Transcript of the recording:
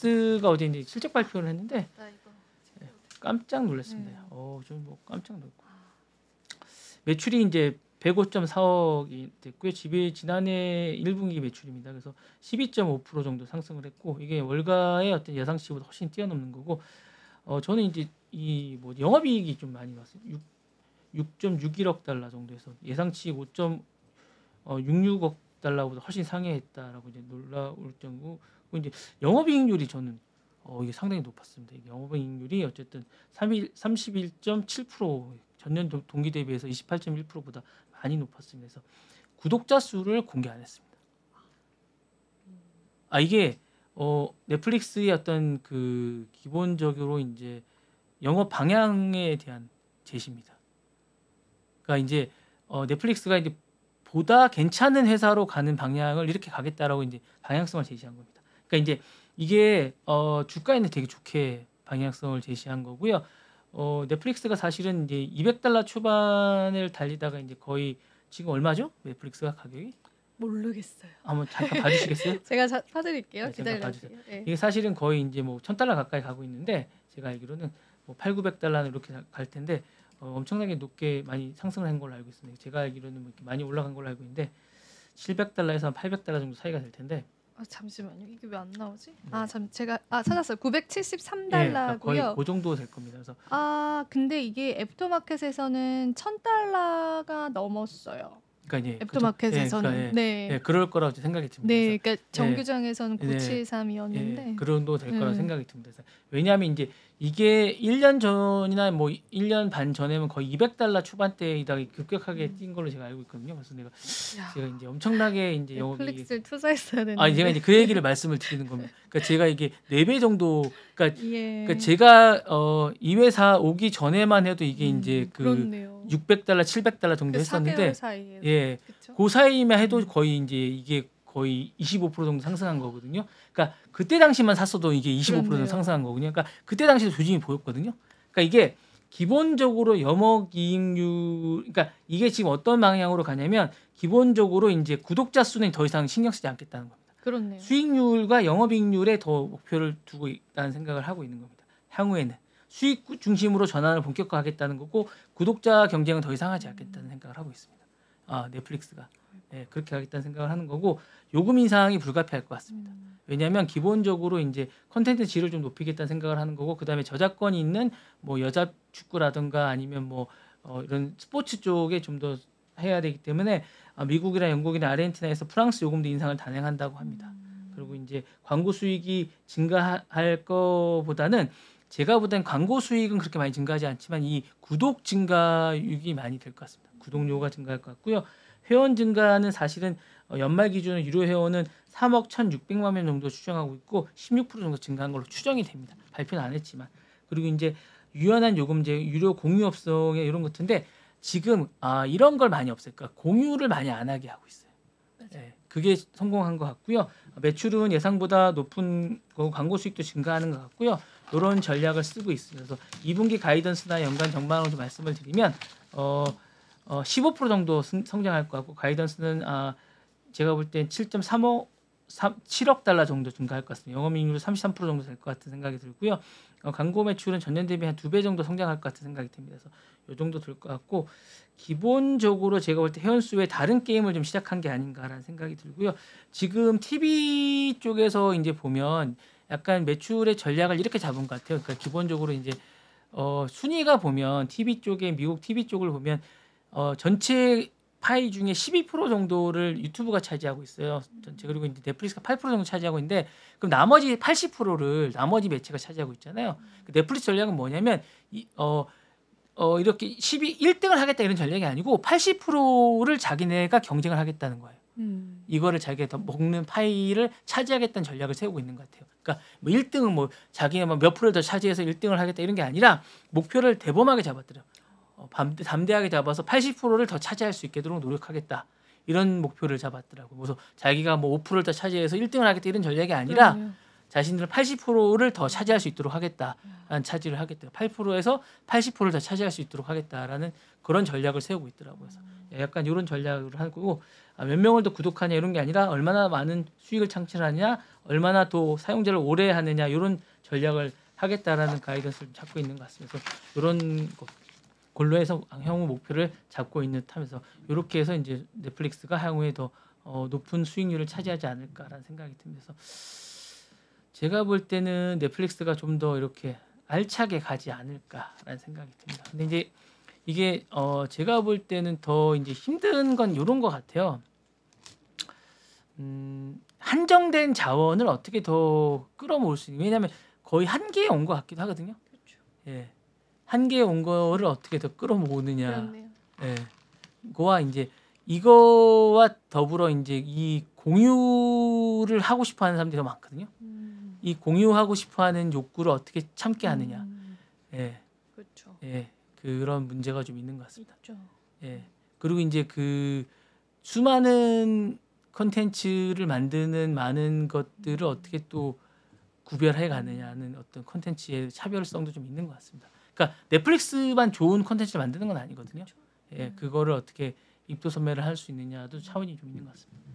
넷플릭스가 어제 이제 실적 발표를 했는데 나 이거 깜짝 놀랐습니다. 좀 뭐 깜짝 놀고 매출이 이제 105.4억이 됐고요. 지난해 1분기 매출입니다. 그래서 12.5% 정도 상승을 했고 이게 월가의 어떤 예상치보다 훨씬 뛰어넘는 거고 저는 이제 이 뭐 영업이익이 좀 많이 나왔어요. 6.61억 달러 정도에서 예상치 5.66억 달러보다 훨씬 상회했다라고 이제 놀라울 정도. 이제 영업이익률이 저는 이게 상당히 높았습니다. 이게 영업이익률이 어쨌든 31.7% 전년 동기 대비해서 28.1%보다 많이 높았습니다. 그래서 구독자 수를 공개 안 했습니다. 이게 넷플릭스의 어떤 그 기본적으로 이제 영업 방향에 대한 제시입니다. 그러니까 이제 넷플릭스가 이제 보다 괜찮은 회사로 가는 방향을 이렇게 가겠다라고 이제 방향성을 제시한 겁니다. 그러니까 이제 이게 주가에는 되게 좋게 방향성을 제시한 거고요. 넷플릭스가 사실은 이제 200달러 초반을 달리다가 이제 거의 지금 얼마죠? 넷플릭스가 가격이? 모르겠어요. 한번 잠깐 봐주시겠어요? 제가 봐드릴게요. 네, 기다려주세요. 네. 이게 사실은 거의 이제 뭐 1,000달러 가까이 가고 있는데 제가 알기로는 뭐 800~900달러는 이렇게 갈 텐데 엄청나게 높게 많이 상승을 한 걸로 알고 있습니다. 제가 알기로는 뭐 이렇게 많이 올라간 걸로 알고 있는데 700달러에서 한 800달러 정도 차이가 될 텐데. 잠시만요. 이게 왜 안 나오지? 제가 찾았어요. 973달러고요. 거의 그 정도 될 겁니다. 그래서 근데 이게 애프터마켓에서는 1,000달러가 넘었어요. 그러니까 이제 애프터마켓에서는 그럴 거라고 생각이 듭니다. 네, 그러니까 정규장에서는 973이었는데 그런 정도 될 거라고 생각이 듭니다. 왜냐하면 이제 이게 1년 전이나 뭐 1년 반 전에는 거의 200달러 초반대에다가 급격하게 뛴 걸로 제가 알고 있거든요. 그래서 제가 이제 엄청나게 이제 넷플릭스를 투자했어야 되는데. 제가 이제 그 얘기를 말씀을 드리는 겁니다. 그러니까 제가 이게 4배 정도, 그러니까 제가 이 회사 오기 전에만 해도 이게 이제 그 그렇네요. 600달러, 700달러 정도 했었는데, 그 사이만 해도 거의 이제 이게 거의 25% 정도 상승한 거거든요. 그러니까 그때 당시만 샀어도 이게 25% 정도 상승한 거거든요. 그러니까 그때 당시에 조짐이 보였거든요. 그러니까 이게 기본적으로 영업이익률, 그러니까 이게 지금 어떤 방향으로 가냐면 기본적으로 이제 구독자 수는 더 이상 신경 쓰지 않겠다는 겁니다. 그렇네요. 수익률과 영업이익률에 더 목표를 두고 있다는 생각을 하고 있는 겁니다. 향후에는 수익 중심으로 전환을 본격화하겠다는 거고 구독자 경쟁은 더 이상 하지 않겠다는 생각을 하고 있습니다. 넷플릭스가 그렇게 하겠다는 생각을 하는 거고 요금 인상이 불가피할 것 같습니다. 왜냐하면 기본적으로 이제 컨텐츠 질을 좀 높이겠다는 생각을 하는 거고 그다음에 저작권이 있는 뭐 여자 축구라든가 아니면 뭐 이런 스포츠 쪽에 좀 더 해야 되기 때문에 미국이나 영국이나 아르헨티나에서 프랑스 요금도 인상을 단행한다고 합니다. 그리고 이제 광고 수익이 증가할 거보다는 제가 볼 땐 광고 수익은 그렇게 많이 증가하지 않지만 이 구독 증가율이 많이 될 것 같습니다. 구독료가 증가할 것 같고요. 회원 증가는 사실은 연말 기준으로 유료 회원은 3억 1,600만 명 정도 추정하고 있고 16% 정도 증가한 걸로 추정이 됩니다. 발표는 안 했지만. 그리고 이제 유연한 요금제, 유료 공유업성의 이런 것인데 지금 이런 걸 많이 없앨까 공유를 많이 안 하게 하고 있어요. 그게 성공한 것 같고요. 매출은 예상보다 높은 광고 수익도 증가하는 것 같고요. 이런 전략을 쓰고 있습니다. 그래서 2분기 가이던스나 연간 전망으로 좀 말씀을 드리면 15% 정도 성장할 것 같고 가이던스는 제가 볼 땐 7억 달러 정도 증가할 것 같습니다. 영업이익률 33% 정도 될 것 같은 생각이 들고요. 광고 매출은 전년 대비 한 2배 정도 성장할 것 같은 생각이 듭니다. 그래서 이 정도 될 것 같고 기본적으로 제가 볼 때 회원 수에 다른 게임을 좀 시작한 게 아닌가라는 생각이 들고요. 지금 TV 쪽에서 이제 보면 약간 매출의 전략을 이렇게 잡은 것 같아요. 그러니까 기본적으로 이제 순위가 보면 TV 쪽에 미국 TV 쪽을 보면 전체 파이 중에 12% 정도를 유튜브가 차지하고 있어요. 전체 그리고 이제 넷플릭스가 8% 정도 차지하고 있는데 그럼 나머지 80%를 나머지 매체가 차지하고 있잖아요. 그 넷플릭스 전략은 뭐냐면 이렇게 1등을 하겠다 이런 전략이 아니고 80%를 자기네가 경쟁을 하겠다는 거예요. 이거를 자기가 더 먹는 파이를 차지하겠다는 전략을 세우고 있는 것 같아요. 그러니까 뭐 1등은 뭐 자기가 몇 프로를 더 차지해서 1등을 하겠다 이런 게 아니라 목표를 대범하게 잡았더래요. 담대하게 잡아서 80%를 더 차지할 수 있도록 노력하겠다. 이런 목표를 잡았더라고요. 그래서 자기가 뭐 5%를 더 차지해서 1등을 하겠다 이런 전략이 아니라 자신들 80%를 더 차지할 수 있도록 하겠다라는 차지를 하겠다. 8%에서 80%를 더 차지할 수 있도록 하겠다라는 그런 전략을 세우고 있더라고요. 그래서 약간 이런 전략을 하고 몇 명을 더 구독하냐 이런 게 아니라 얼마나 많은 수익을 창출하느냐, 얼마나 더 사용자를 오래 하느냐 이런 전략을 하겠다라는 가이던스를 잡고 있는 것 같습니다. 그래서 이런 걸로 해서 향후 목표를 잡고 있는 듯하면서 이렇게 해서 이제 넷플릭스가 향후에 더 높은 수익률을 차지하지 않을까라는 생각이 듭니다. 그래서 제가 볼 때는 넷플릭스가 좀 더 이렇게 알차게 가지 않을까라는 생각이 듭니다. 근데 이제 이게 제가 볼 때는 더 이제 힘든 건 이런 것 같아요. 한정된 자원을 어떻게 더 끌어모을 수 있는, 왜냐하면 거의 한계에 온 것 같기도 하거든요. 그렇죠. 예, 한계에 온 거를 어떻게 더 끌어모으느냐. 그렇네요. 예, 그거와 이제 이거와 더불어 이제 이 공유를 하고 싶어하는 사람들이 더 많거든요. 이 공유하고 싶어하는 욕구를 어떻게 참게 하느냐. 예, 그렇죠. 예, 그런 문제가 좀 있는 것 같습니다. 있죠. 예, 그리고 이제 그 수많은 컨텐츠를 만드는 많은 것들을 어떻게 또 구별해 가느냐는 어떤 컨텐츠의 차별성도 좀 있는 것 같습니다. 그러니까 넷플릭스만 좋은 컨텐츠를 만드는 건 아니거든요. 예, 그거를 어떻게 입도 선매를 할 수 있느냐도 차원이 좀 있는 것 같습니다.